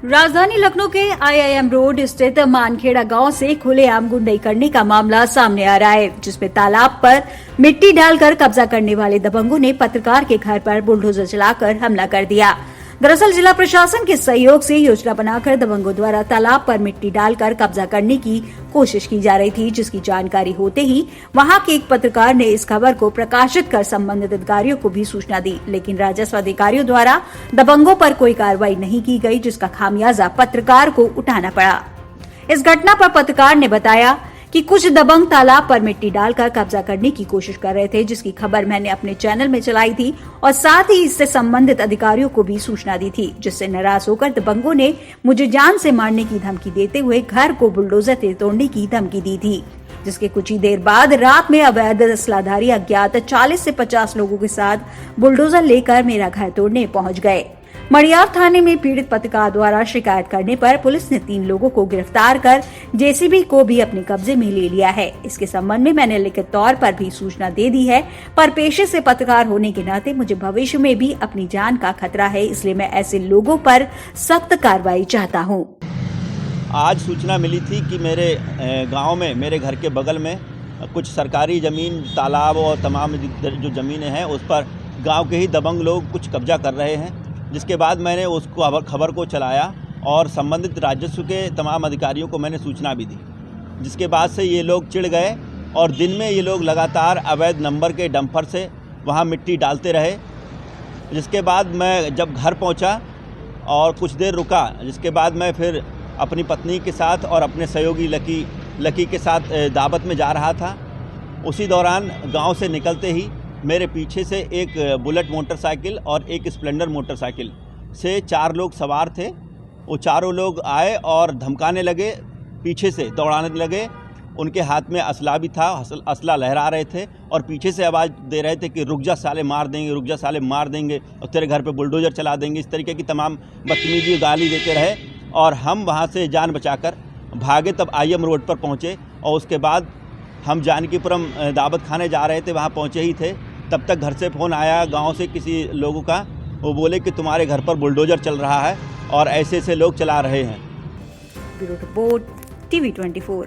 राजधानी लखनऊ के IIM road स्थित मानखेड़ा गांव से खुलेआम गुंडई करने का मामला सामने आ रहा है, जिसमें तालाब पर मिट्टी डालकर कब्जा करने वाले दबंगों ने पत्रकार के घर पर बुलडोजर चलाकर हमला कर दिया। दरअसल जिला प्रशासन के सहयोग से योजना बनाकर दबंगों द्वारा तालाब पर मिट्टी डालकर कब्जा करने की कोशिश की जा रही थी, जिसकी जानकारी होते ही वहां के एक पत्रकार ने इस खबर को प्रकाशित कर संबंधित अधिकारियों को भी सूचना दी, लेकिन राजस्व अधिकारियों द्वारा दबंगों पर कोई कार्रवाई नहीं की गई, जिसका खामियाजा पत्रकार को उठाना पड़ा। इस घटना पर पत्रकार ने बताया कि कुछ दबंग तालाब पर मिट्टी डालकर कब्जा करने की कोशिश कर रहे थे, जिसकी खबर मैंने अपने चैनल में चलाई थी और साथ ही इससे संबंधित अधिकारियों को भी सूचना दी थी, जिससे नाराज होकर दबंगों ने मुझे जान से मारने की धमकी देते हुए घर को बुलडोजर से तोड़ने की धमकी दी थी, जिसके कुछ ही देर बाद रात में अवैध असलाधारी अज्ञात 40 से 50 लोगों के साथ बुलडोजर लेकर मेरा घर तोड़ने पहुंच गए। मड़ियार थाने में पीड़ित पत्रकार द्वारा शिकायत करने पर पुलिस ने 3 लोगों को गिरफ्तार कर जेसीबी को भी अपने कब्जे में ले लिया है। इसके संबंध में मैंने लिखित तौर पर भी सूचना दे दी है, पर पेशे से पत्रकार होने के नाते मुझे भविष्य में भी अपनी जान का खतरा है, इसलिए मैं ऐसे लोगों पर सख्त कार्रवाई चाहता हूँ। आज सूचना मिली थी कि मेरे गाँव में, मेरे घर के बगल में कुछ सरकारी जमीन, तालाब और तमाम जो जमीनें हैं उस पर गाँव के ही दबंग लोग कुछ कब्जा कर रहे हैं, जिसके बाद मैंने उसको खबर को चलाया और संबंधित राजस्व के तमाम अधिकारियों को मैंने सूचना भी दी, जिसके बाद से ये लोग चिढ़ गए और दिन में ये लोग लगातार अवैध नंबर के डंपर से वहाँ मिट्टी डालते रहे। जिसके बाद मैं जब घर पहुँचा और कुछ देर रुका, जिसके बाद मैं फिर अपनी पत्नी के साथ और अपने सहयोगी लकी के साथ दावत में जा रहा था। उसी दौरान गाँव से निकलते ही मेरे पीछे से एक बुलेट मोटरसाइकिल और एक स्प्लेंडर मोटरसाइकिल से 4 लोग सवार थे। वो चारों लोग आए और धमकाने लगे, पीछे से दौड़ाने लगे। उनके हाथ में असला भी था, असला लहरा रहे थे और पीछे से आवाज़ दे रहे थे कि रुक जा साले मार देंगे, रुक जा साले मार देंगे और तेरे घर पे बुलडोजर चला देंगे। इस तरीके की तमाम बदतमीजी गाली देते रहे और हम वहाँ से जान बचाकर भागे। तब IIM रोड पर पहुँचे और उसके बाद हम जानकीपुरम दावत खाने जा रहे थे, वहाँ पहुँचे ही थे। तब तक घर से फ़ोन आया गांव से किसी लोगों का, वो बोले कि तुम्हारे घर पर बुलडोजर चल रहा है और ऐसे ऐसे लोग चला रहे हैं। Bureau report TV24।